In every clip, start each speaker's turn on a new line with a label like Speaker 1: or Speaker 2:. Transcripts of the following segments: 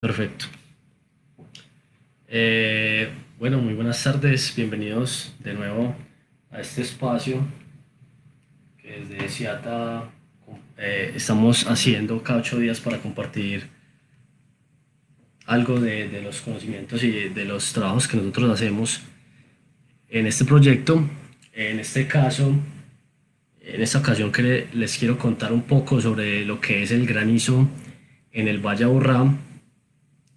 Speaker 1: Perfecto. Bueno, muy buenas tardes, bienvenidos de nuevo a este espacio que desde Seattle estamos haciendo cada 8 días para compartir algo de los conocimientos y de los trabajos que nosotros hacemos en este proyecto. En este caso, en esta ocasión que les quiero contar un poco sobre lo que es el granizo en el Valle Aburrá,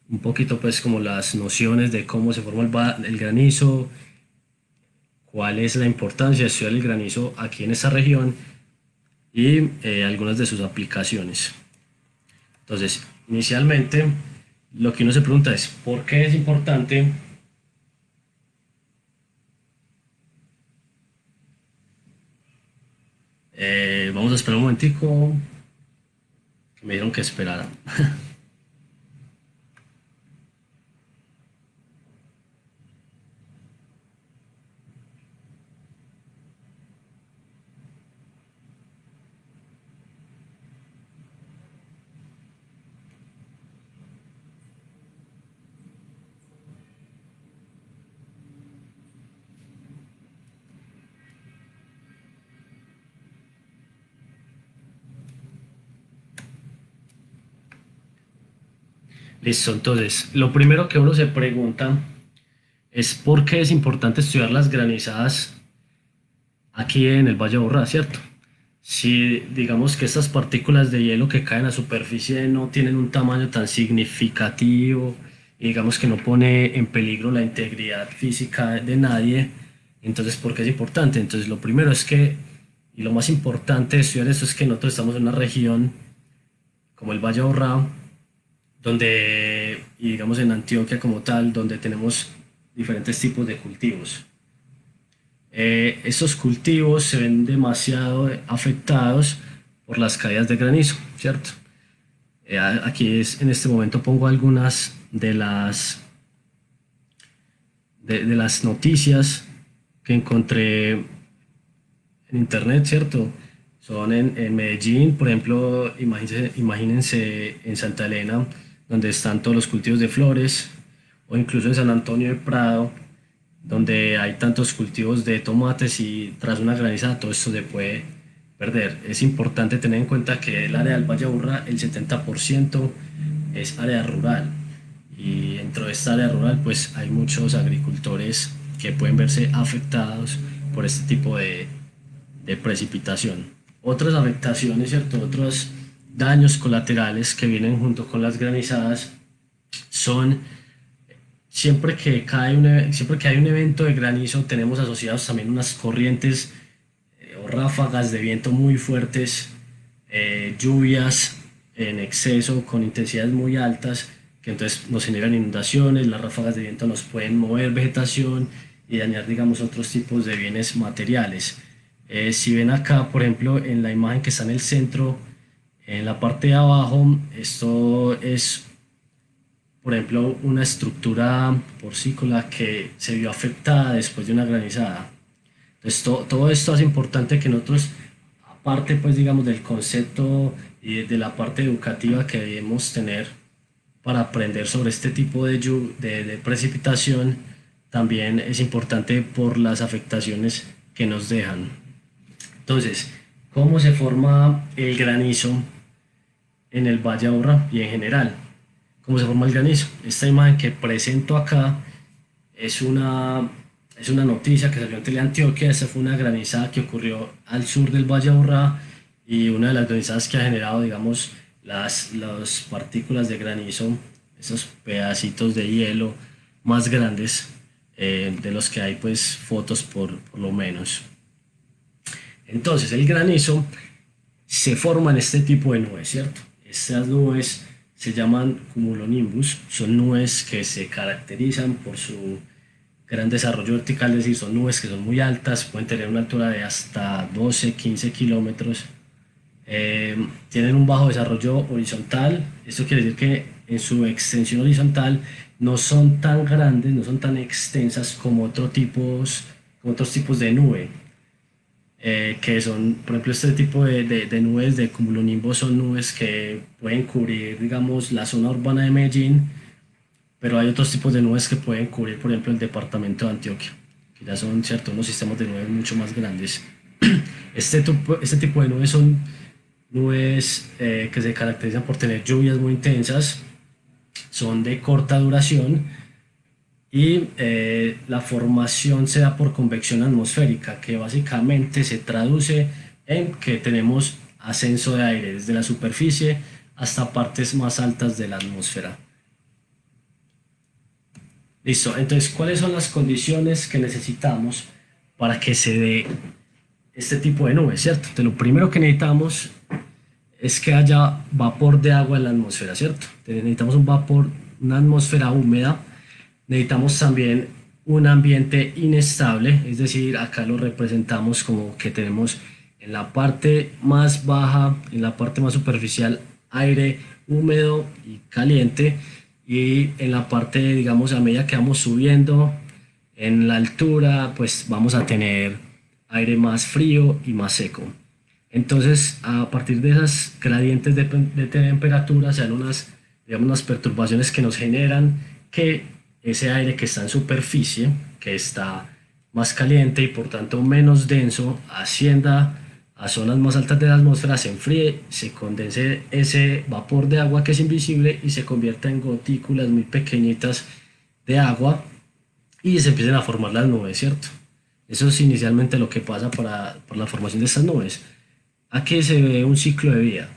Speaker 1: un poquito pues como las nociones de cómo se forma el granizo, cuál es la importancia de estudiar el granizo aquí en esta región y algunas de sus aplicaciones. Entonces, inicialmente, lo que uno se pregunta es, ¿por qué es importante? Vamos a esperar un momentico, que me dijeron que esperara. Listo, entonces, lo primero que uno se pregunta es por qué es importante estudiar las granizadas aquí en el Valle de Aburrá, ¿cierto? Si digamos que estas partículas de hielo que caen a superficie no tienen un tamaño tan significativo y digamos que no pone en peligro la integridad física de nadie, entonces ¿por qué es importante? Entonces lo primero es que, y lo más importante de estudiar esto es que nosotros estamos en una región como el Valle de Aburrá, donde, y digamos en Antioquia como tal, donde tenemos diferentes tipos de cultivos. Estos cultivos se ven demasiado afectados por las caídas de granizo, ¿cierto? Aquí en este momento pongo algunas de las noticias que encontré en internet, ¿cierto? Son en Medellín, por ejemplo, imagínense en Santa Elena, donde están todos los cultivos de flores, o incluso en San Antonio de Prado, donde hay tantos cultivos de tomates y tras una granizada todo esto se puede perder. Es importante tener en cuenta que el área del Valle Aburrá, el 70% es área rural y dentro de esta área rural pues hay muchos agricultores que pueden verse afectados por este tipo de precipitación. Otras afectaciones, ¿cierto? Otros daños colaterales que vienen junto con las granizadas son siempre que hay un evento de granizo tenemos asociados también unas corrientes o ráfagas de viento muy fuertes, lluvias en exceso con intensidades muy altas que entonces nos generan inundaciones. Las ráfagas de viento nos pueden mover vegetación y dañar, digamos, otros tipos de bienes materiales. Si ven acá, por ejemplo, en la imagen que está en el centro, en la parte de abajo, esto es, por ejemplo, una estructura porcícola que se vio afectada después de una granizada. Entonces, todo esto hace importante que nosotros, aparte, pues, digamos, del concepto y de la parte educativa que debemos tener para aprender sobre este tipo de precipitación, también es importante por las afectaciones que nos dejan. Entonces, ¿cómo se forma el granizo en el Valle Aburrá y en general? ¿Cómo se forma el granizo? Esta imagen que presento acá es una, es una noticia que salió en Teleantioquia. Esta fue una granizada que ocurrió al sur del Valle Aburrá y una de las granizadas que ha generado, digamos, las partículas de granizo, esos pedacitos de hielo más grandes de los que hay pues fotos por lo menos. Entonces el granizo se forma en este tipo de nubes, ¿cierto? Estas nubes se llaman cumulonimbus, son nubes que se caracterizan por su gran desarrollo vertical, es decir, son nubes que son muy altas, pueden tener una altura de hasta 12, 15 kilómetros, tienen un bajo desarrollo horizontal. Esto quiere decir que en su extensión horizontal no son tan grandes, no son tan extensas como otros tipos de nube. que son, por ejemplo, este tipo de nubes de cumulonimbus son nubes que pueden cubrir, digamos, la zona urbana de Medellín, pero hay otros tipos de nubes que pueden cubrir, por ejemplo, el departamento de Antioquia, que ya son, cierto, unos sistemas de nubes mucho más grandes. Este tipo de nubes son nubes que se caracterizan por tener lluvias muy intensas, son de corta duración y la formación se da por convección atmosférica, que básicamente se traduce en que tenemos ascenso de aire desde la superficie hasta partes más altas de la atmósfera. Listo, entonces, ¿cuáles son las condiciones que necesitamos para que se dé este tipo de nubes, cierto? Entonces, lo primero que necesitamos es que haya vapor de agua en la atmósfera, ¿cierto? Entonces, necesitamos un vapor, una atmósfera húmeda. Necesitamos también un ambiente inestable, es decir, acá lo representamos como que tenemos en la parte más baja, en la parte más superficial, aire húmedo y caliente, y en la parte, digamos, a medida que vamos subiendo en la altura, pues vamos a tener aire más frío y más seco. Entonces, a partir de esas gradientes de temperatura, se dan unas, digamos, unas perturbaciones que nos generan que ese aire que está en superficie, que está más caliente y por tanto menos denso, ascienda a zonas más altas de la atmósfera, se enfríe, se condense ese vapor de agua que es invisible y se convierta en gotículas muy pequeñitas de agua y se empiecen a formar las nubes, ¿cierto? Eso es inicialmente lo que pasa por la formación de estas nubes. Aquí se ve un ciclo de vida.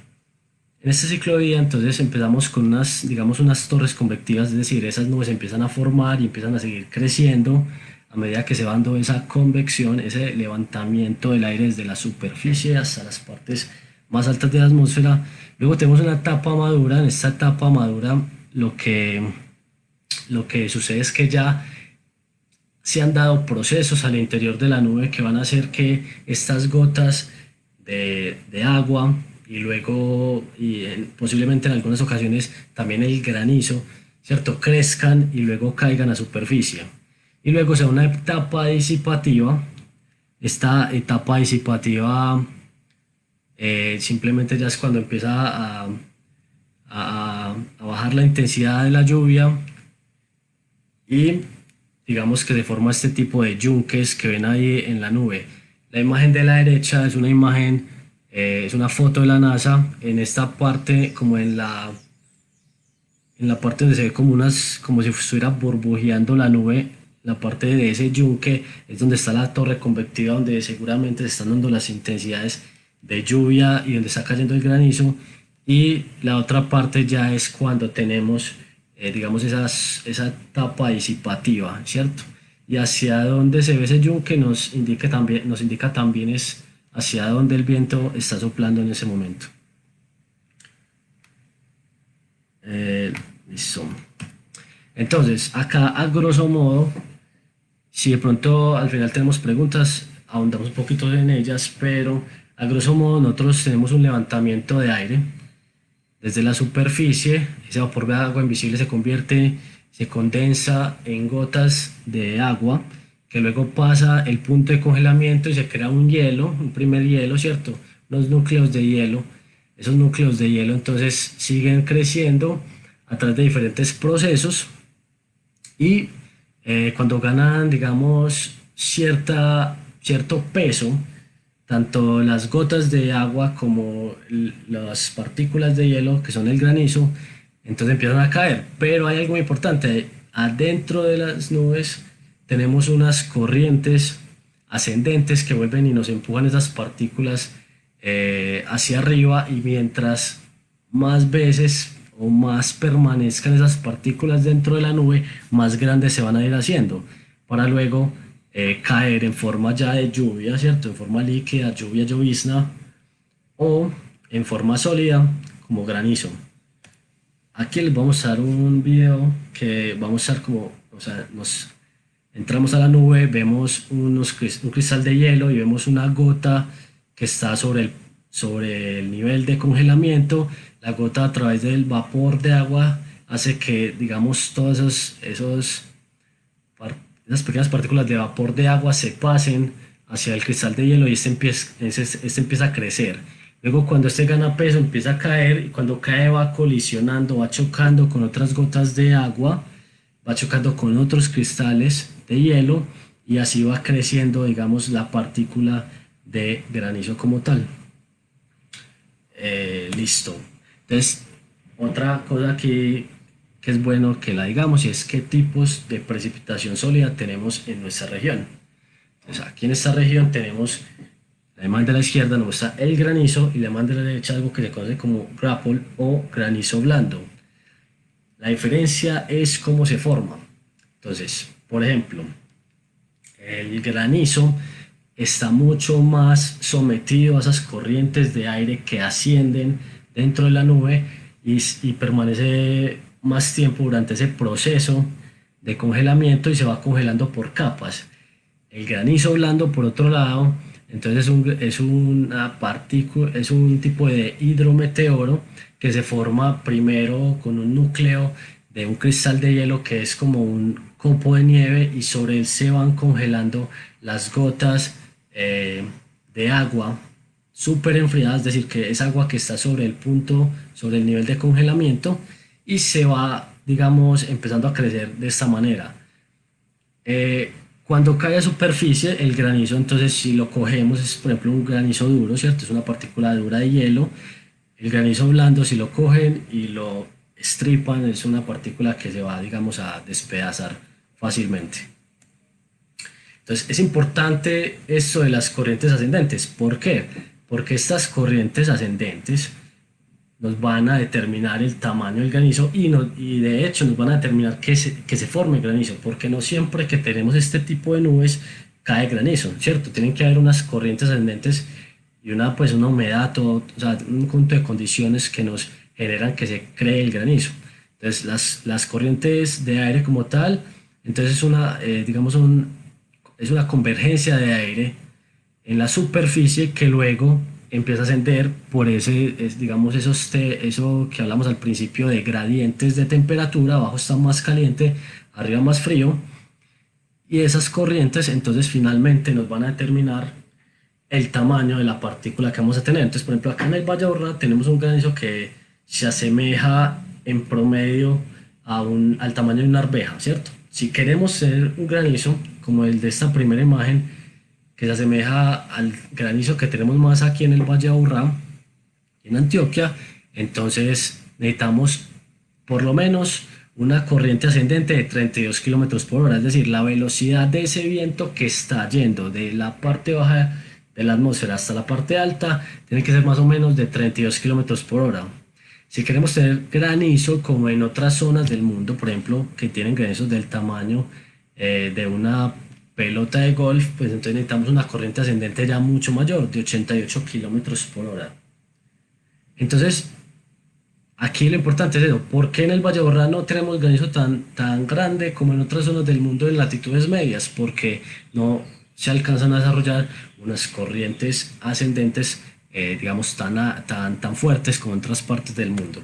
Speaker 1: En este ciclo de vida, entonces empezamos con unas, digamos, unas torres convectivas, es decir, esas nubes empiezan a formar y empiezan a seguir creciendo a medida que se va dando esa convección, ese levantamiento del aire desde la superficie hasta las partes más altas de la atmósfera. Luego tenemos una etapa madura. En esta etapa madura lo que sucede es que ya se han dado procesos al interior de la nube que van a hacer que estas gotas de agua y luego, posiblemente en algunas ocasiones, también el granizo, ¿cierto? Crezcan y luego caigan a superficie. Y luego se da una etapa disipativa. Esta etapa disipativa simplemente ya es cuando empieza a bajar la intensidad de la lluvia y digamos que se forma este tipo de yunques que ven ahí en la nube. La imagen de la derecha es una imagen, es una foto de la NASA. En esta parte, como en la parte donde se ve como como si estuviera burbujeando la nube, la parte de ese yunque es donde está la torre convectiva, donde seguramente se están dando las intensidades de lluvia y donde está cayendo el granizo. Y la otra parte ya es cuando tenemos, digamos, esa etapa disipativa, ¿cierto? Y hacia dónde se ve ese yunque nos indica también es hacia dónde el viento está soplando en ese momento. Listo. Entonces, acá a grosso modo, si de pronto al final tenemos preguntas, ahondamos un poquito en ellas, pero a grosso modo nosotros tenemos un levantamiento de aire desde la superficie. Ese vapor de agua invisible se condensa en gotas de agua, que luego pasa el punto de congelamiento y se crea un hielo, un primer hielo, ¿cierto? Unos núcleos de hielo. Esos núcleos de hielo entonces siguen creciendo a través de diferentes procesos y cuando ganan, digamos, cierto peso, tanto las gotas de agua como las partículas de hielo, que son el granizo, entonces empiezan a caer. Pero hay algo muy importante, adentro de las nubes tenemos unas corrientes ascendentes que vuelven y nos empujan esas partículas hacia arriba, y mientras más veces o más permanezcan esas partículas dentro de la nube, más grandes se van a ir haciendo, para luego caer en forma ya de lluvia, ¿cierto? En forma líquida, lluvia, llovizna, o en forma sólida, como granizo. Aquí les vamos a dar un video que vamos a estar como, o sea, nos entramos a la nube, vemos un cristal de hielo y vemos una gota que está sobre el nivel de congelamiento. La gota, a través del vapor de agua, hace que, digamos, todas esas pequeñas partículas de vapor de agua se pasen hacia el cristal de hielo y este empieza a crecer. Luego cuando este gana peso empieza a caer y cuando cae va colisionando, va chocando con otras gotas de agua, va chocando con otros cristales de hielo y así va creciendo, digamos, la partícula de granizo como tal. Listo. Entonces, otra cosa aquí que es bueno que la digamos y es qué tipos de precipitación sólida tenemos en nuestra región. Entonces, aquí en esta región tenemos la imagen de la izquierda, nos muestra el granizo y la imagen de la derecha algo que se conoce como grapple o granizo blando. La diferencia es cómo se forma. Entonces, por ejemplo, el granizo está mucho más sometido a esas corrientes de aire que ascienden dentro de la nube y permanece más tiempo durante ese proceso de congelamiento y se va congelando por capas. El granizo blando, por otro lado, entonces una partícula, es un tipo de hidrometeoro que se forma primero con un núcleo de un cristal de hielo que es como un copo de nieve y sobre él se van congelando las gotas de agua súper enfriada, es decir, que es agua que está sobre el punto, sobre el nivel de congelamiento y se va, digamos, empezando a crecer de esta manera. Cuando cae a superficie, el granizo, entonces si lo cogemos, es por ejemplo un granizo duro, ¿cierto? Es una partícula dura de hielo. El granizo blando, si lo cogen y lo estripan, es una partícula que se va, digamos, a despedazar fácilmente. Entonces es importante esto de las corrientes ascendentes. ¿Por qué? Porque estas corrientes ascendentes nos van a determinar el tamaño del granizo y de hecho nos van a determinar que se forme granizo, porque no siempre que tenemos este tipo de nubes cae granizo, ¿cierto? Tienen que haber unas corrientes ascendentes y pues una humedad, todo, o sea, un conjunto de condiciones que nos generan que se cree el granizo. Entonces las corrientes de aire como tal, entonces digamos es una convergencia de aire en la superficie que luego empieza a ascender por digamos, eso que hablamos al principio de gradientes de temperatura, abajo está más caliente, arriba más frío, y esas corrientes entonces finalmente nos van a determinar el tamaño de la partícula que vamos a tener. Entonces, por ejemplo, acá en el Valle de Aburrá tenemos un granizo que se asemeja en promedio al tamaño de una arveja, ¿cierto? Si queremos ser un granizo como el de esta primera imagen, que se asemeja al granizo que tenemos más aquí en el Valle de Aburrá, en Antioquia, entonces necesitamos por lo menos una corriente ascendente de 32 kilómetros por hora, es decir, la velocidad de ese viento que está yendo de la parte baja de la atmósfera hasta la parte alta tiene que ser más o menos de 32 kilómetros por hora. Si queremos tener granizo como en otras zonas del mundo, por ejemplo, que tienen granizos del tamaño de una pelota de golf, pues entonces necesitamos una corriente ascendente ya mucho mayor, de 88 kilómetros por hora. Entonces, aquí lo importante es eso, ¿por qué en el Valle de Aburrá no tenemos granizo tan grande como en otras zonas del mundo en latitudes medias? Porque no se alcanzan a desarrollar unas corrientes ascendentes, digamos, tan fuertes como en otras partes del mundo.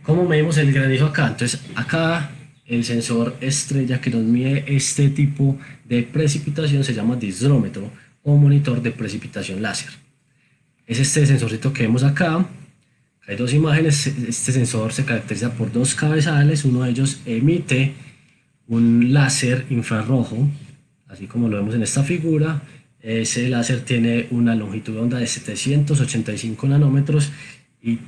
Speaker 1: ¿Cómo medimos el granizo acá? Entonces, acá el sensor estrella que nos mide este tipo de precipitación se llama disdrómetro o monitor de precipitación láser. Es este sensorcito que vemos acá. Hay dos imágenes. Este sensor se caracteriza por dos cabezales. Uno de ellos emite un láser infrarrojo, así como lo vemos en esta figura. Ese láser tiene una longitud de onda de 785 nanómetros y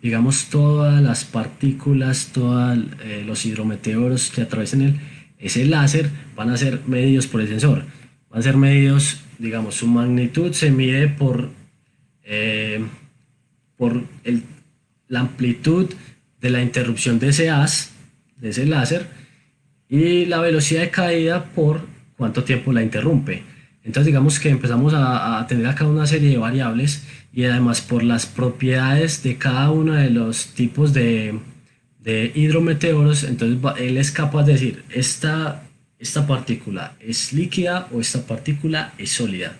Speaker 1: digamos, todas las partículas, todos los hidrometeoros que atraviesen ese láser van a ser medidos por el sensor. Van a ser medidos, digamos, su magnitud se mide por la amplitud de la interrupción de ese haz, de ese láser, y la velocidad de caída por cuánto tiempo la interrumpe. Entonces digamos que empezamos a tener acá una serie de variables y además por las propiedades de cada uno de los tipos de hidrometeoros, entonces él es capaz de decir esta partícula es líquida o esta partícula es sólida.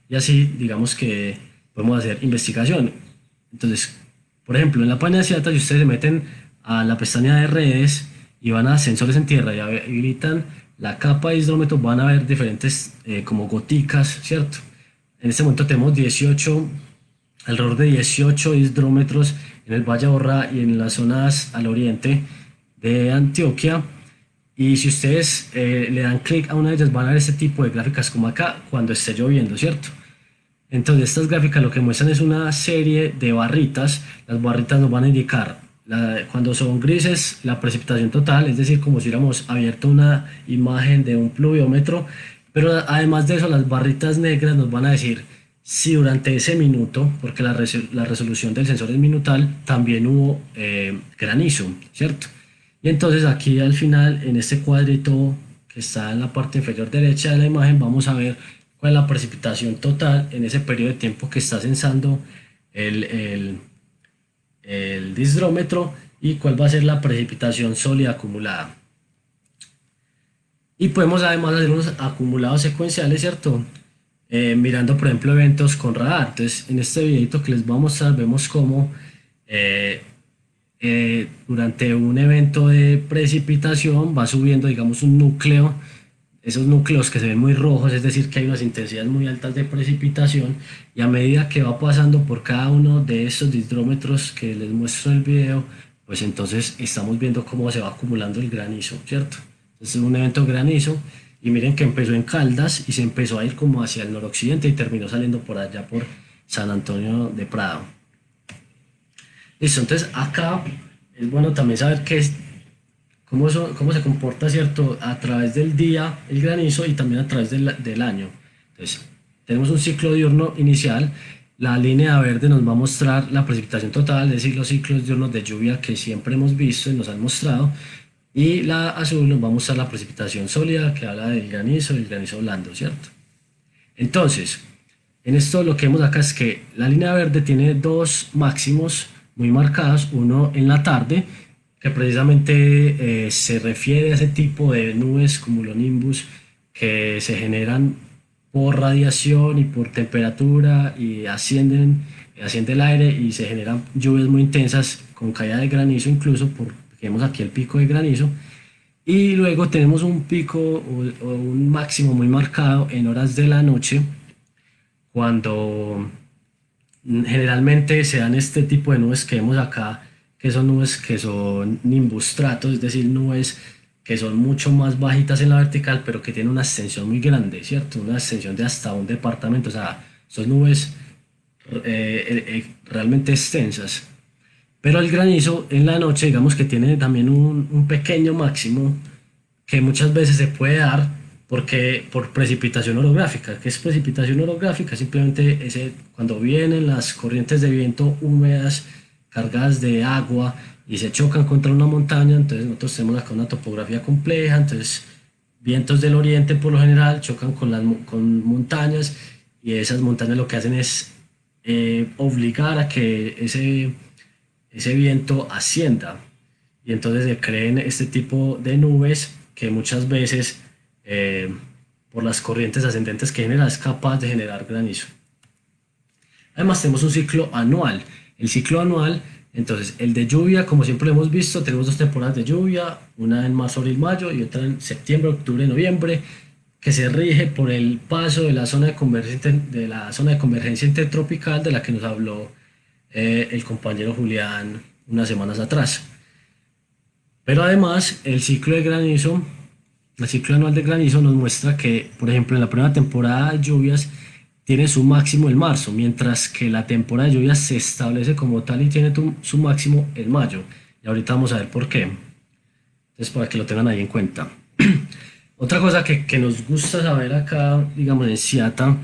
Speaker 1: Y así digamos que podemos hacer investigación. Entonces, por ejemplo, en la página de CIATA, si ustedes se meten a la pestaña de redes y van a sensores en tierra y habilitan la capa de hidrómetro van a haber diferentes como goticas, ¿cierto? En este momento tenemos 18, alrededor de 18 hidrómetros en el Valle de Aburrá y en las zonas al oriente de Antioquia. Y si ustedes le dan clic a una de ellas van a ver este tipo de gráficas como acá cuando esté lloviendo, ¿cierto? Entonces estas gráficas lo que muestran es una serie de barritas. Las barritas nos van a indicar cuando son grises la precipitación total, es decir, como si hubiéramos abierto una imagen de un pluviómetro. Pero además de eso, las barritas negras nos van a decir si durante ese minuto, porque la resolución del sensor es minutal, también hubo granizo, ¿cierto? Y entonces aquí al final, en este cuadrito que está en la parte inferior derecha de la imagen, vamos a ver cuál es la precipitación total en ese periodo de tiempo que está censando el disdrómetro y cuál va a ser la precipitación sólida acumulada. Y podemos además hacer unos acumulados secuenciales, ¿cierto? Mirando, por ejemplo, eventos con radar. Entonces, en este videito que les voy a mostrar, vemos cómo durante un evento de precipitación va subiendo, digamos, un núcleo, esos núcleos que se ven muy rojos, es decir, que hay unas intensidades muy altas de precipitación, y a medida que va pasando por cada uno de estos hidrómetros que les muestro en el video, pues entonces estamos viendo cómo se va acumulando el granizo, ¿cierto? Entonces es un evento de granizo, y miren que empezó en Caldas y se empezó a ir como hacia el noroccidente y terminó saliendo por allá por San Antonio de Prado. Listo, entonces acá es bueno también saber cómo se comporta, ¿cierto? A través del día el granizo y también a través del año. Entonces, tenemos un ciclo diurno inicial. La línea verde nos va a mostrar la precipitación total, es decir, los ciclos diurnos de lluvia que siempre hemos visto y nos han mostrado. Y la azul nos va a mostrar la precipitación sólida, que habla del granizo y el granizo blando, ¿cierto? Entonces, en esto lo que vemos acá es que la línea verde tiene dos máximos muy marcados, uno en la tarde, que precisamente se refiere a ese tipo de nubes cumulonimbus que se generan por radiación y por temperatura y asciende el aire y se generan lluvias muy intensas con caída de granizo, incluso porque vemos aquí el pico de granizo. Y luego tenemos un pico o un máximo muy marcado en horas de la noche, cuando generalmente se dan este tipo de nubes que vemos acá, que son nubes que son nimbostratos, es decir, nubes que son mucho más bajitas en la vertical, pero que tienen una extensión muy grande, ¿cierto? Una extensión de hasta un departamento, o sea, son nubes realmente extensas. Pero el granizo en la noche, digamos que tiene también un pequeño máximo que muchas veces se puede dar porque por precipitación orográfica. ¿Qué es precipitación orográfica? Simplemente cuando vienen las corrientes de viento húmedas cargadas de agua y se chocan contra una montaña. Entonces nosotros tenemos acá una topografía compleja, entonces vientos del oriente por lo general chocan con montañas, y esas montañas lo que hacen es obligar a que ese viento ascienda, y entonces se creen este tipo de nubes que muchas veces por las corrientes ascendentes que genera es capaz de generar granizo. Además tenemos un ciclo anual. El ciclo anual, entonces el de lluvia, como siempre lo hemos visto, tenemos dos temporadas de lluvia, una en marzo, abril, mayo y otra en septiembre, octubre, noviembre, que se rige por el paso de la zona de convergencia intertropical de la que nos habló el compañero Julián unas semanas atrás. Pero además el ciclo anual de granizo nos muestra que, por ejemplo, en la primera temporada de lluvias tiene su máximo en marzo, mientras que la temporada de lluvias se establece como tal y tiene su máximo en mayo. Y ahorita vamos a ver por qué. Entonces, para que lo tengan ahí en cuenta. Otra cosa que nos gusta saber acá, digamos, en Ciata,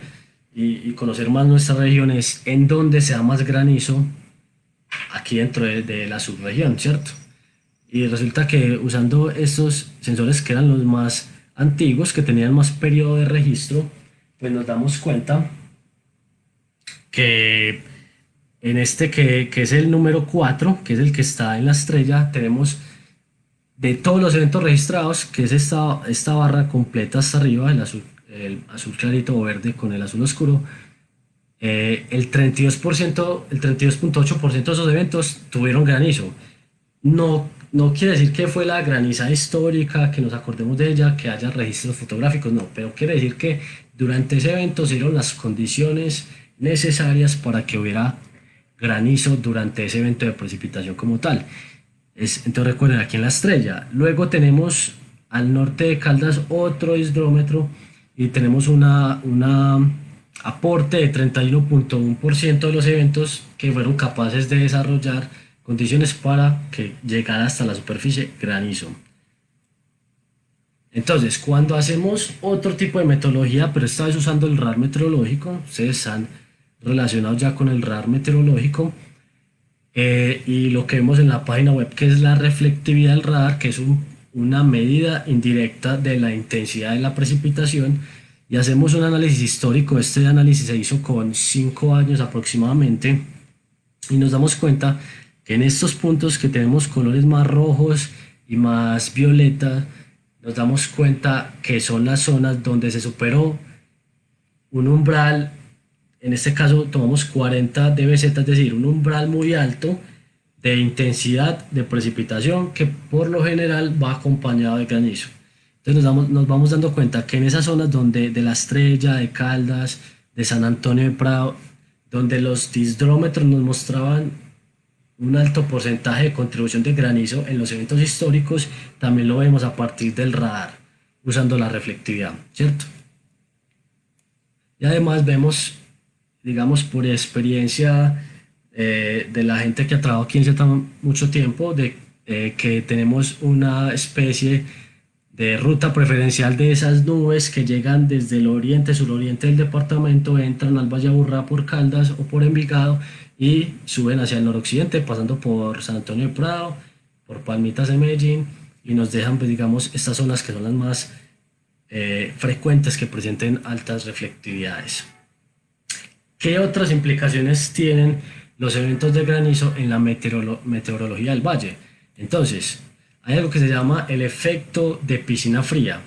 Speaker 1: y conocer más nuestra región, es en dónde se da más granizo aquí dentro de la subregión, ¿cierto? Y resulta que usando estos sensores que eran los más antiguos, que tenían más periodo de registro, pues nos damos cuenta que en este que es el número 4, que es el que está en la estrella, tenemos de todos los eventos registrados, que es esta barra completa hasta arriba, el azul clarito o verde con el azul oscuro, el 32%, el 32.8% de esos eventos tuvieron granizo. No no quiere decir que fue la graniza histórica, que nos acordemos de ella, que haya registros fotográficos, no, pero quiere decir que durante ese evento se dieron las condiciones necesarias para que hubiera granizo durante ese evento de precipitación como tal. Entonces recuerden, aquí en la estrella. Luego tenemos al norte de Caldas otro hidrómetro y tenemos una aporte de 31.1% de los eventos que fueron capaces de desarrollar condiciones para que llegara hasta la superficie granizo. Entonces, cuando hacemos otro tipo de metodología, pero esta vez usando el radar meteorológico, ustedes están relacionados ya con el radar meteorológico, y lo que vemos en la página web, que es la reflectividad del radar, que es una medida indirecta de la intensidad de la precipitación, y hacemos un análisis histórico. Este análisis se hizo con 5 años aproximadamente, y nos damos cuenta que en estos puntos que tenemos colores más rojos y más violeta, nos damos cuenta que son las zonas donde se superó un umbral. En este caso tomamos 40 dBz, es decir, un umbral muy alto de intensidad de precipitación que por lo general va acompañado de granizo. Entonces nos vamos dando cuenta que en esas zonas donde de la Estrella, de Caldas, de San Antonio de Prado, donde los disdrómetros nos mostraban un alto porcentaje de contribución de granizo en los eventos históricos, también lo vemos a partir del radar, usando la reflectividad, ¿cierto? Y además vemos, digamos, por experiencia de la gente que ha trabajado aquí en Z mucho tiempo, que tenemos una especie de ruta preferencial de esas nubes que llegan desde el oriente, suroriente del departamento, entran al Valle Aburrá por Caldas o por Envigado y suben hacia el noroccidente, pasando por San Antonio de Prado, por Palmitas de Medellín, y nos dejan, pues, digamos, estas zonas que son las más frecuentes que presenten altas reflectividades. ¿Qué otras implicaciones tienen los eventos de granizo en la meteorología del valle? Entonces, hay algo que se llama el efecto de piscina fría,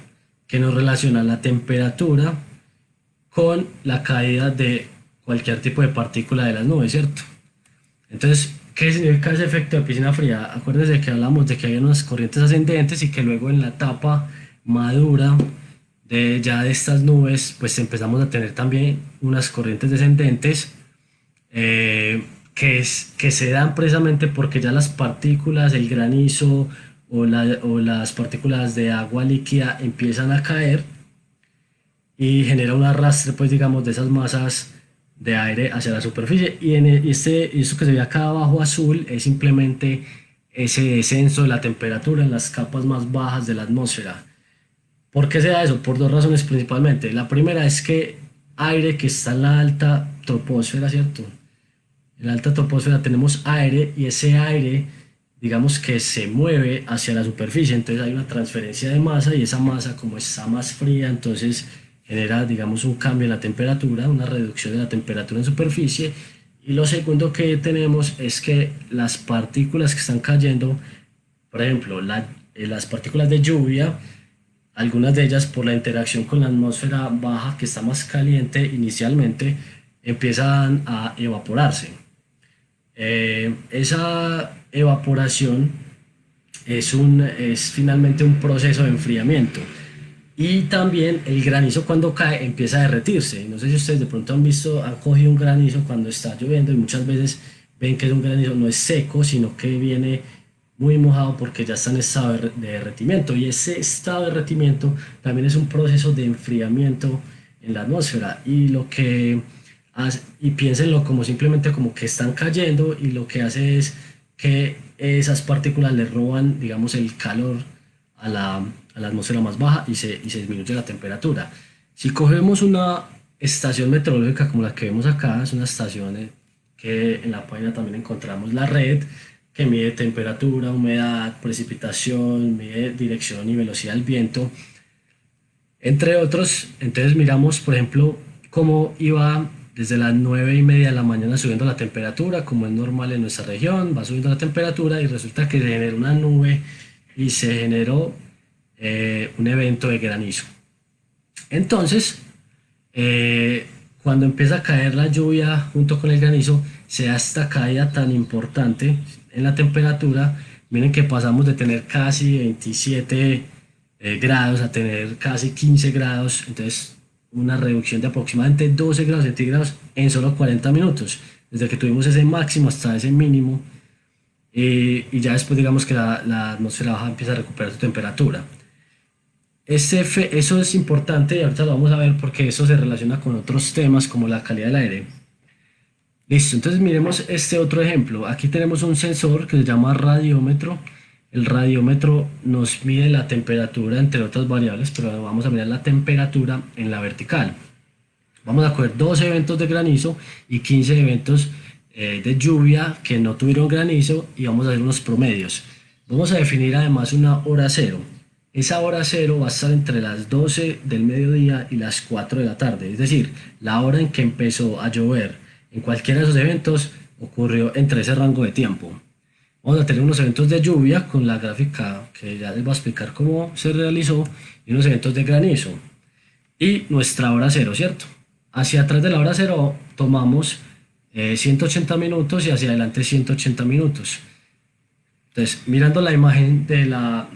Speaker 1: que nos relaciona la temperatura con la caída de cualquier tipo de partícula de las nubes, ¿cierto? Entonces, ¿qué significa ese efecto de piscina fría? Acuérdense que hablamos de que hay unas corrientes ascendentes y que luego en la etapa madura ya de estas nubes, pues empezamos a tener también unas corrientes descendentes, que se dan precisamente porque ya las partículas, el granizo o las partículas de agua líquida empiezan a caer y genera un arrastre, pues, digamos, de esas masas de aire hacia la superficie. Y esto que se ve acá abajo azul es simplemente ese descenso de la temperatura en las capas más bajas de la atmósfera. ¿Por qué se da eso? Por dos razones principalmente. La primera es que aire que está en la alta troposfera, ¿cierto? En la alta troposfera tenemos aire y ese aire, digamos que se mueve hacia la superficie, entonces hay una transferencia de masa y esa masa, como está más fría, entonces genera, digamos, un cambio en la temperatura, una reducción de la temperatura en superficie. Y lo segundo que tenemos es que las partículas que están cayendo, por ejemplo, las partículas de lluvia, algunas de ellas por la interacción con la atmósfera baja, que está más caliente inicialmente, empiezan a evaporarse. Esa evaporación es finalmente un proceso de enfriamiento. Y también el granizo, cuando cae, empieza a derretirse. No sé si ustedes de pronto han cogido un granizo cuando está lloviendo, y muchas veces ven que es un granizo, no es seco, sino que viene muy mojado porque ya está en estado de derretimiento. Y ese estado de derretimiento también es un proceso de enfriamiento en la atmósfera. Y piénsenlo como simplemente como que están cayendo, y lo que hace es que esas partículas le roban, digamos, el calor a la atmósfera más baja y se disminuye la temperatura. Si cogemos una estación meteorológica como la que vemos acá, es una estación que en la página también encontramos la red, que mide temperatura, humedad, precipitación, mide dirección y velocidad del viento, entre otros. Entonces miramos, por ejemplo, cómo iba desde las 9:30 de la mañana subiendo la temperatura, como es normal en nuestra región, va subiendo la temperatura y resulta que se generó una nube y se generó un evento de granizo. Entonces, cuando empieza a caer la lluvia junto con el granizo, se da esta caída tan importante en la temperatura Miren que pasamos de tener casi 27 grados a tener casi 15 grados, entonces una reducción de aproximadamente 12 grados centígrados en solo 40 minutos, desde que tuvimos ese máximo hasta ese mínimo, y ya después digamos que la atmósfera baja empieza a recuperar su temperatura. Eso es importante y ahorita lo vamos a ver porque eso se relaciona con otros temas como la calidad del aire. Listo, entonces miremos este otro ejemplo. Aquí tenemos un sensor que se llama radiómetro. El radiómetro nos mide la temperatura entre otras variables, pero vamos a mirar la temperatura en la vertical. Vamos a coger 12 eventos de granizo y 15 eventos de lluvia que no tuvieron granizo y vamos a hacer unos promedios. Vamos a definir además una hora cero. Esa hora cero va a estar entre las 12 del mediodía y las 4 de la tarde, es decir, la hora en que empezó a llover. En cualquiera de esos eventos ocurrió entre ese rango de tiempo. Vamos a tener unos eventos de lluvia con la gráfica que ya les voy a explicar cómo se realizó y unos eventos de granizo. Y nuestra hora cero, ¿cierto? Hacia atrás de la hora cero tomamos 180 minutos y hacia adelante 180 minutos. Entonces, mirando la imagen de la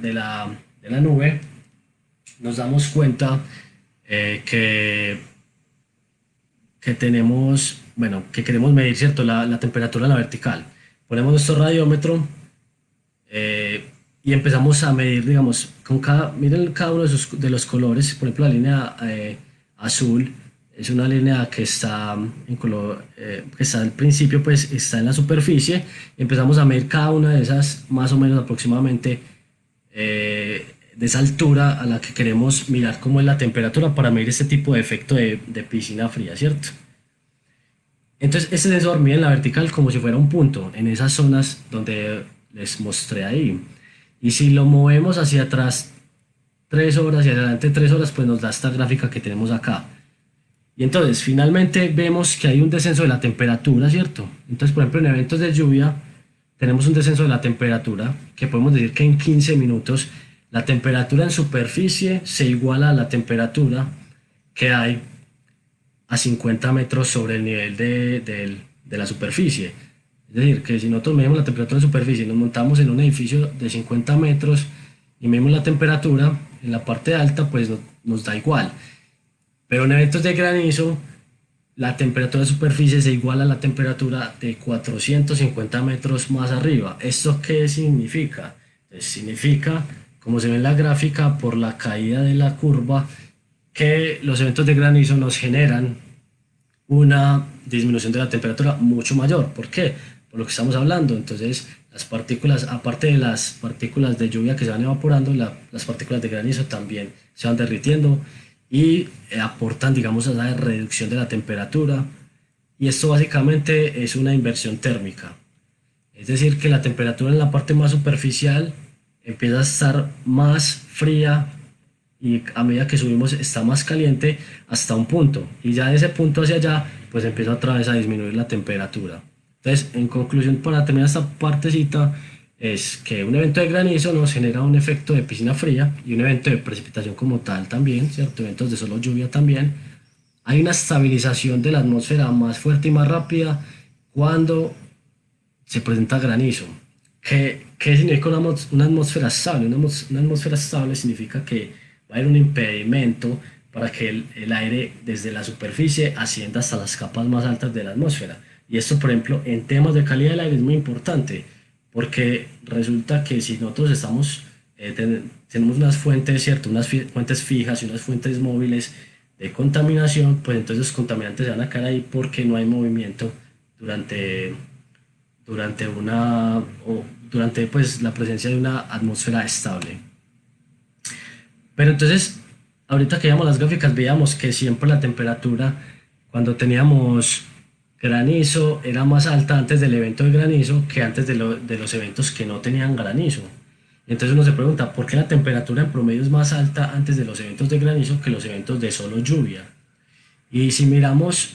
Speaker 1: nube, nos damos cuenta que tenemos, bueno, que queremos medir, ¿cierto? La temperatura en la vertical. Ponemos nuestro radiómetro y empezamos a medir, digamos, miren cada uno de los colores. Por ejemplo, la línea azul es una línea que está en color, que está al principio, pues está en la superficie. Empezamos a medir cada una de esas, más o menos aproximadamente de esa altura a la que queremos mirar cómo es la temperatura para medir este tipo de efecto de piscina fría, ¿cierto? Entonces este sensor mide en la vertical como si fuera un punto en esas zonas donde les mostré ahí. Y si lo movemos hacia atrás 3 horas y adelante 3 horas, pues nos da esta gráfica que tenemos acá. Y entonces finalmente vemos que hay un descenso de la temperatura, ¿cierto? Entonces, por ejemplo, en eventos de lluvia tenemos un descenso de la temperatura que podemos decir que en 15 minutos la temperatura en superficie se iguala a la temperatura que hay a 50 metros sobre el nivel de la superficie. Es decir, que si nosotros medimos la temperatura en superficie y nos montamos en un edificio de 50 metros y medimos la temperatura en la parte alta, pues nos da igual. Pero en eventos de granizo, la temperatura de superficie se iguala a la temperatura de 450 metros más arriba. ¿Esto qué significa? Pues significa, como se ve en la gráfica, por la caída de la curva, que los eventos de granizo nos generan una disminución de la temperatura mucho mayor. ¿Por qué? Por lo que estamos hablando. Entonces, las partículas, aparte de las partículas de lluvia que se van evaporando, las partículas de granizo también se van derritiendo y aportan, digamos, a la reducción de la temperatura. Y esto básicamente es una inversión térmica. Es decir, que la temperatura en la parte más superficial empieza a estar más fría y a medida que subimos está más caliente hasta un punto, y ya de ese punto hacia allá pues empieza otra vez a disminuir la temperatura. Entonces, en conclusión, para terminar esta partecita, es que un evento de granizo nos genera un efecto de piscina fría y un evento de precipitación como tal también, ¿cierto? Eventos de solo lluvia también. Hay una estabilización de la atmósfera más fuerte y más rápida cuando se presenta granizo. ¿Qué significa una atmósfera estable? Una atmósfera estable significa que va a haber un impedimento para que el aire desde la superficie ascienda hasta las capas más altas de la atmósfera. Y esto, por ejemplo, en temas de calidad del aire es muy importante, porque resulta que si nosotros tenemos unas fuentes, ¿cierto? Unas fuentes fijas y unas fuentes móviles de contaminación, pues entonces los contaminantes se van a quedar ahí porque no hay movimiento durante pues, la presencia de una atmósfera estable. Pero entonces, ahorita que veíamos las gráficas, veíamos que siempre la temperatura, cuando teníamos granizo, era más alta antes del evento de granizo que antes de los eventos que no tenían granizo. Entonces uno se pregunta, ¿por qué la temperatura en promedio es más alta antes de los eventos de granizo que los eventos de solo lluvia? Y si miramos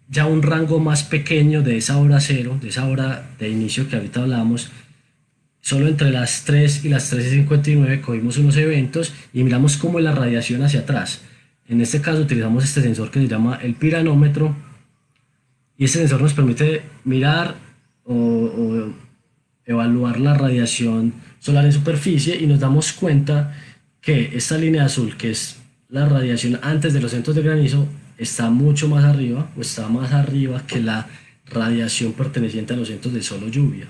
Speaker 1: ya un rango más pequeño de esa hora cero, de esa hora de inicio que ahorita hablábamos, solo entre las 3 y las 3:59 cogimos unos eventos y miramos cómo es la radiación hacia atrás. En este caso utilizamos este sensor que se llama el piranómetro, y este sensor nos permite mirar evaluar la radiación solar en superficie y nos damos cuenta que esta línea azul, que es la radiación antes de los eventos de granizo, está mucho más arriba o está más arriba que la radiación perteneciente a los eventos de sol o lluvia.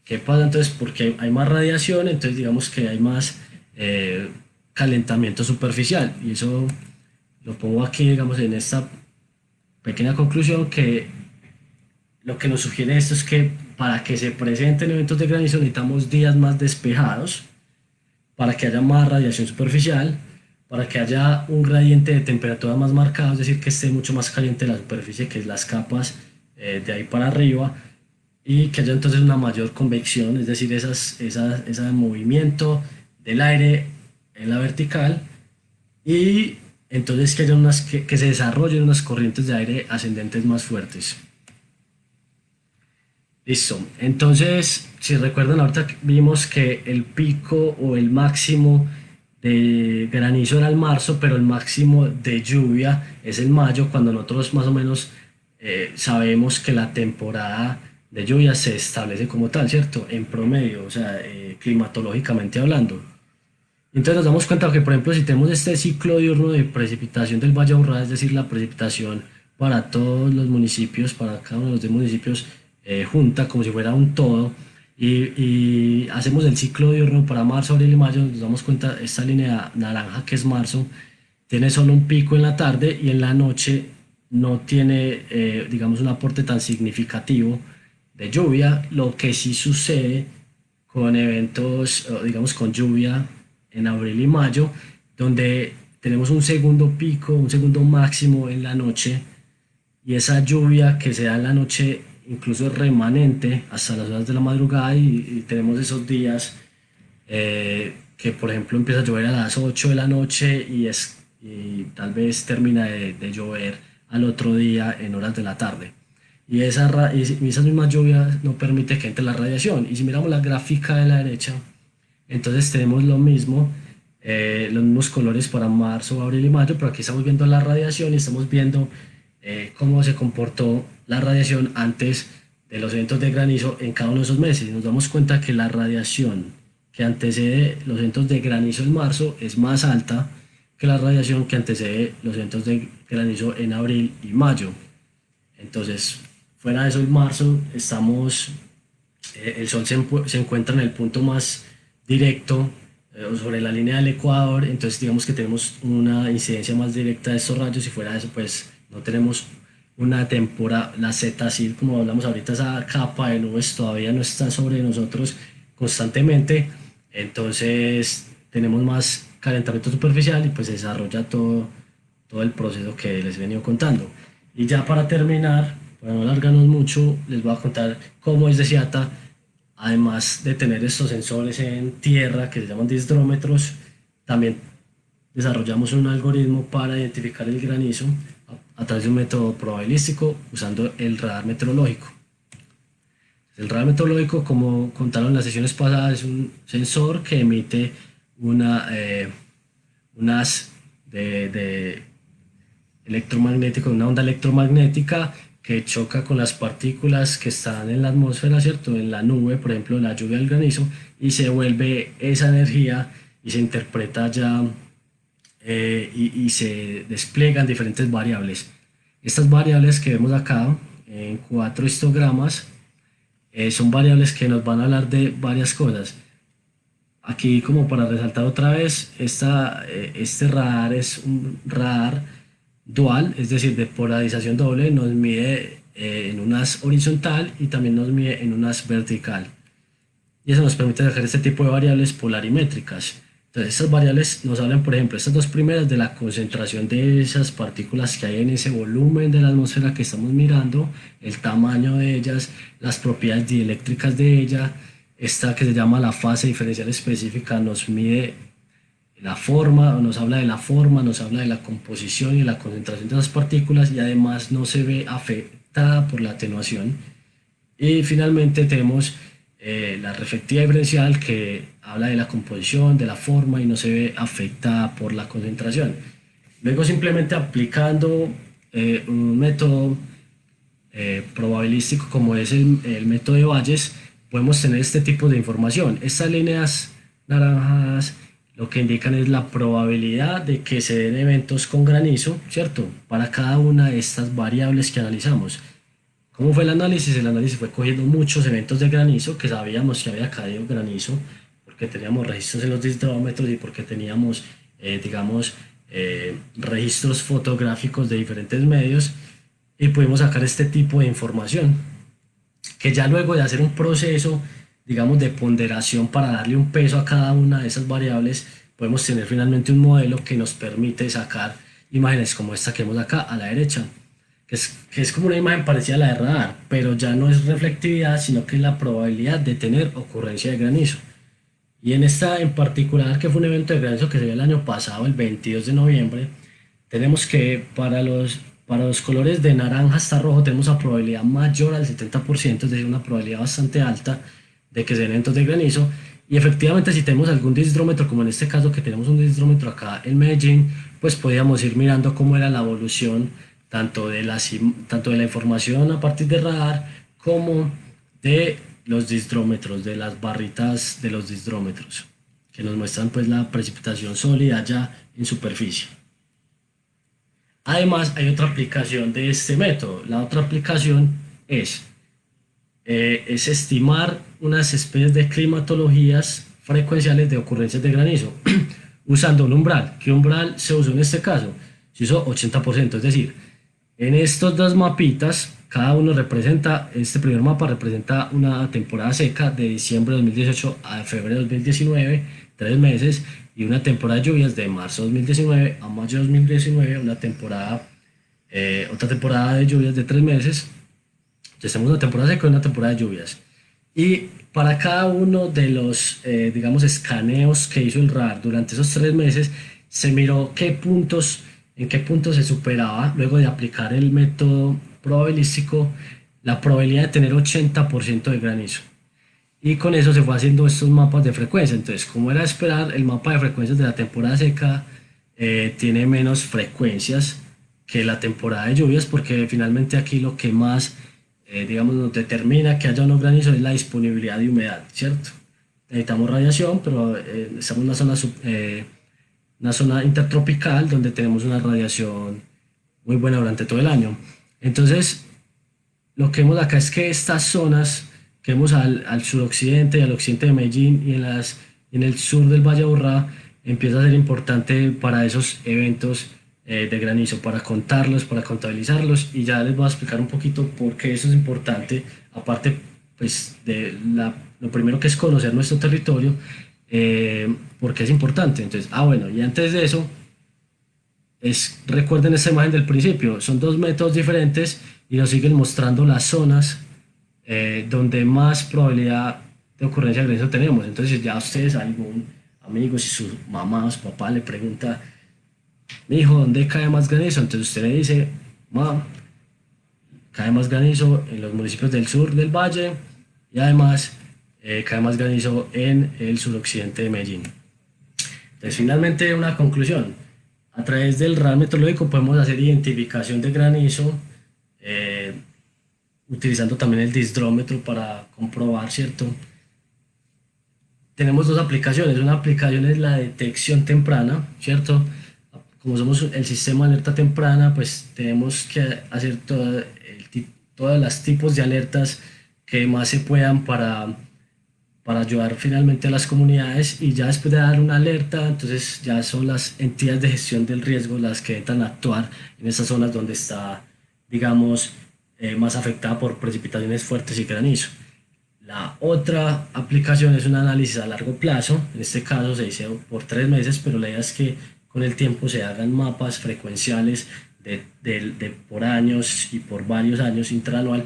Speaker 1: ¿Qué pasa entonces? Porque hay más radiación, entonces digamos que hay más calentamiento superficial. Y eso lo pongo aquí, digamos, en esta pequeña conclusión, que lo que nos sugiere esto es que para que se presenten eventos de granizo necesitamos días más despejados, para que haya más radiación superficial, para que haya un gradiente de temperatura más marcado, es decir, que esté mucho más caliente la superficie que las capas de ahí para arriba, y que haya entonces una mayor convección, es decir, ese movimiento del aire en la vertical, y entonces que haya que se desarrollen unas corrientes de aire ascendentes más fuertes. Listo. Entonces, si recuerdan, ahorita vimos que el pico o el máximo de granizo era el marzo, pero el máximo de lluvia es el mayo, cuando nosotros más o menos sabemos que la temporada de lluvia se establece como tal, ¿cierto? En promedio, o sea, climatológicamente hablando. Entonces nos damos cuenta que, por ejemplo, si tenemos este ciclo diurno de precipitación del Valle Aburrá, es decir, la precipitación para todos los municipios, para cada uno de los municipios, junta como si fuera un todo, y hacemos el ciclo diurno para marzo, abril y mayo, nos damos cuenta, esta línea naranja que es marzo, tiene solo un pico en la tarde y en la noche no tiene, digamos, un aporte tan significativo de lluvia, lo que sí sucede con eventos, digamos, con lluvia en abril y mayo, donde tenemos un segundo pico, un segundo máximo en la noche, y esa lluvia que se da en la noche incluso es remanente hasta las horas de la madrugada, y tenemos esos días que, por ejemplo, empieza a llover a las 8 de la noche y tal vez termina de llover al otro día en horas de la tarde. Y esa misma lluvia no permite que entre la radiación. Y si miramos la gráfica de la derecha, entonces tenemos lo mismo, los mismos colores para marzo, abril y mayo, pero aquí estamos viendo la radiación y estamos viendo cómo se comportó la radiación antes de los eventos de granizo en cada uno de esos meses. Y nos damos cuenta que la radiación que antecede los eventos de granizo en marzo es más alta que la radiación que antecede los eventos de granizo en abril y mayo. Entonces, fuera de eso, en marzo el sol se encuentra en el punto más directo sobre la línea del Ecuador, entonces digamos que tenemos una incidencia más directa de estos rayos, y fuera de eso pues no tenemos una temporada, la Z-SID, como hablamos ahorita, esa capa de nubes todavía no está sobre nosotros constantemente, entonces tenemos más calentamiento superficial y pues se desarrolla todo el proceso que les he venido contando. Y ya para terminar, para no alargarnos mucho, les voy a contar cómo es SDCIATA, además de tener estos sensores en tierra que se llaman disdrómetros, también desarrollamos un algoritmo para identificar el granizo a través de un método probabilístico usando el radar meteorológico. El radar meteorológico, como contaron en las sesiones pasadas, es un sensor que emite unas de electromagnético, una onda electromagnética que choca con las partículas que están en la atmósfera, ¿cierto? En la nube, por ejemplo, la lluvia del granizo, y se vuelve esa energía y se interpreta ya y se despliegan diferentes variables. Estas variables que vemos acá en 4 histogramas son variables que nos van a hablar de varias cosas. Aquí, como para resaltar otra vez, este radar es un radar dual, es decir, de polarización doble, nos mide en unas horizontal y también nos mide en unas vertical. Y eso nos permite sacar este tipo de variables polarimétricas. Entonces, estas variables nos hablan, por ejemplo, estas dos primeras, de la concentración de esas partículas que hay en ese volumen de la atmósfera que estamos mirando, el tamaño de ellas, las propiedades dieléctricas de ella. Esta, que se llama la fase diferencial específica, nos mide la forma, nos habla de la forma, nos habla de la composición y la concentración de las partículas, y además no se ve afectada por la atenuación. Y finalmente tenemos la reflectiva diferencial, que habla de la composición, de la forma, y no se ve afectada por la concentración. Luego, simplemente aplicando un método probabilístico como es el método de Bayes, podemos tener este tipo de información. Estas líneas naranjas lo que indican es la probabilidad de que se den eventos con granizo, ¿cierto? Para cada una de estas variables que analizamos. ¿Cómo fue el análisis? El análisis fue cogiendo muchos eventos de granizo que sabíamos que había caído granizo, porque teníamos registros en los distrómetros y porque teníamos, digamos, registros fotográficos de diferentes medios, y pudimos sacar este tipo de información, que ya luego de hacer un proceso, digamos, de ponderación para darle un peso a cada una de esas variables, podemos tener finalmente un modelo que nos permite sacar imágenes como esta que vemos acá a la derecha, que es como una imagen parecida a la de radar, pero ya no es reflectividad, sino que es la probabilidad de tener ocurrencia de granizo. Y en esta en particular, que fue un evento de granizo que se dio el año pasado, el 22 de noviembre, tenemos que para los colores de naranja hasta rojo tenemos una probabilidad mayor al 70%, es decir, una probabilidad bastante alta de que se den eventos de granizo. Y efectivamente, si tenemos algún disdrómetro, como en este caso que tenemos un disdrómetro acá en Medellín, pues podíamos ir mirando cómo era la evolución tanto de la información a partir de radar como de los disdrómetros, de las barritas de los disdrómetros, que nos muestran pues la precipitación sólida ya en superficie. Además, hay otra aplicación de este método. La otra aplicación es estimar unas especies de climatologías frecuenciales de ocurrencias de granizo usando un umbral. ¿Qué umbral se usó en este caso? Se usó 80%, es decir, en estos dos mapitas, cada uno representa, este primer mapa representa una temporada seca de diciembre de 2018 a febrero de 2019, 3 meses, y una temporada de lluvias de marzo de 2019 a mayo de 2019, otra temporada de lluvias de 3 meses. Entonces tenemos una temporada seca y una temporada de lluvias. Y para cada uno de los, digamos, escaneos que hizo el radar durante esos 3 meses, se miró en qué puntos se superaba, luego de aplicar el método probabilístico, la probabilidad de tener 80% de granizo. Y con eso se fue haciendo estos mapas de frecuencia. Entonces, como era de esperar, el mapa de frecuencias de la temporada seca tiene menos frecuencias que la temporada de lluvias, porque finalmente aquí lo que más, digamos, nos determina que haya unos granizos es la disponibilidad de humedad, ¿cierto? Necesitamos radiación, pero estamos en una zona intertropical donde tenemos una radiación muy buena durante todo el año. Entonces, lo que vemos acá es que estas zonas que vemos al suroccidente y al occidente de Medellín y en el sur del Valle de Aburrá empieza a ser importante para esos eventos de granizo, para contarlos, para contabilizarlos, y ya les voy a explicar un poquito por qué eso es importante, aparte pues lo primero que es conocer nuestro territorio, porque es importante. Entonces, bueno, y antes de eso, recuerden esta imagen del principio, son dos métodos diferentes y nos siguen mostrando las zonas donde más probabilidad de ocurrencia de granizo tenemos. Entonces, ya ustedes, algún amigo, si su mamá o su papá le pregunta, mi hijo, ¿dónde cae más granizo? Entonces usted le dice, mamá, cae más granizo en los municipios del sur del valle, y además cae más granizo en el suroccidente de Medellín. Entonces, finalmente, una conclusión. A través del radar meteorológico podemos hacer identificación de granizo, utilizando también el disdrómetro para comprobar, ¿cierto? Tenemos dos aplicaciones. Una aplicación es la detección temprana, ¿cierto? Como somos el sistema de alerta temprana, pues tenemos que hacer todos los tipos de alertas que más se puedan para ayudar finalmente a las comunidades, y ya después de dar una alerta, entonces ya son las entidades de gestión del riesgo las que entran a actuar en esas zonas donde está, digamos, más afectada por precipitaciones fuertes y granizo. La otra aplicación es un análisis a largo plazo. En este caso se dice por 3 meses, pero la idea es que con el tiempo se hagan mapas frecuenciales por años y por varios años interanual.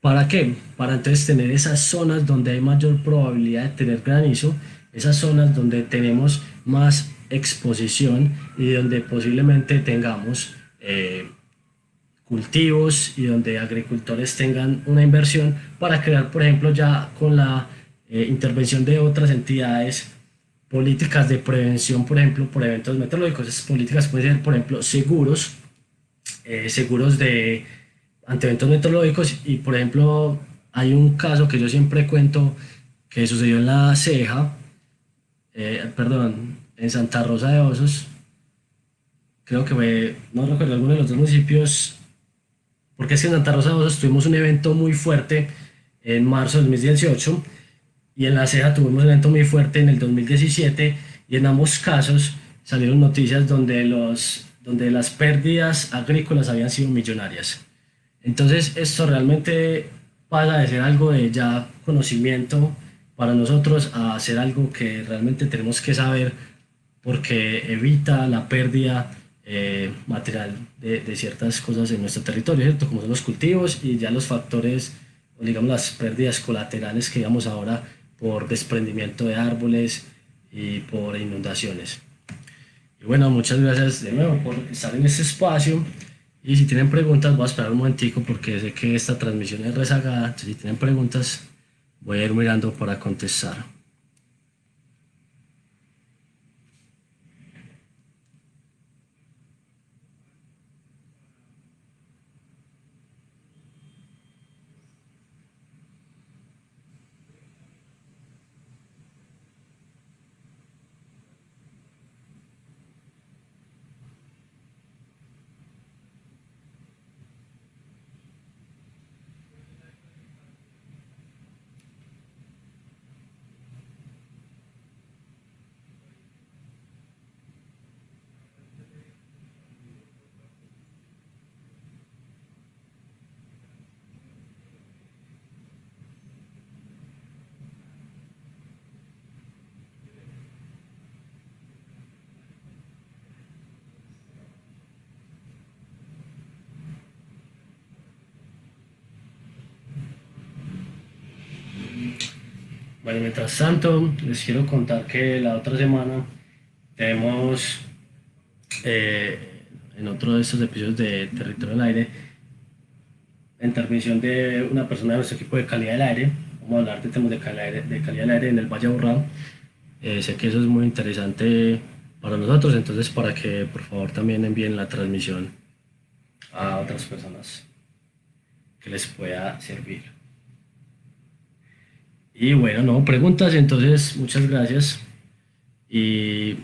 Speaker 1: ¿Para qué? Para entonces tener esas zonas donde hay mayor probabilidad de tener granizo, esas zonas donde tenemos más exposición y donde posiblemente tengamos cultivos y donde agricultores tengan una inversión para crear, por ejemplo, ya con la intervención de otras entidades, políticas de prevención, por ejemplo, por eventos meteorológicos. Esas políticas pueden ser, por ejemplo, seguros ante eventos meteorológicos, y, por ejemplo, hay un caso que yo siempre cuento que sucedió en La Ceja, perdón, en Santa Rosa de Osos, creo que fue, no recuerdo alguno de los dos municipios, porque es que en Santa Rosa de Osos tuvimos un evento muy fuerte en marzo del 2018 y en La Ceja tuvimos un evento muy fuerte en el 2017 y en ambos casos salieron noticias donde las pérdidas agrícolas habían sido millonarias. Entonces esto realmente pasa de ser algo de ya conocimiento para nosotros a ser algo que realmente tenemos que saber porque evita la pérdida material de ciertas cosas en nuestro territorio, ¿cierto? Como son los cultivos y ya los factores, o digamos las pérdidas colaterales que digamos ahora por desprendimiento de árboles y por inundaciones. Y bueno, muchas gracias de nuevo por estar en este espacio. Y si tienen preguntas, voy a esperar un momentico porque sé que esta transmisión es rezagada. Entonces, si tienen preguntas, voy a ir mirando para contestar. Bueno, mientras tanto, les quiero contar que la otra semana tenemos en otro de estos episodios de Territorio del Aire la intervención de una persona de nuestro equipo de calidad del aire. Vamos a hablar de temas de calidad del aire en el Valle de Aburrá. Sé que eso es muy interesante para nosotros, entonces para que por favor también envíen la transmisión a otras personas que les pueda servir. Y bueno, no preguntas, entonces muchas gracias y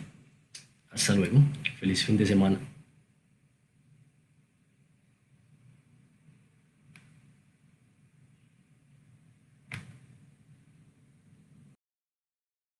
Speaker 1: hasta luego. Feliz fin de semana.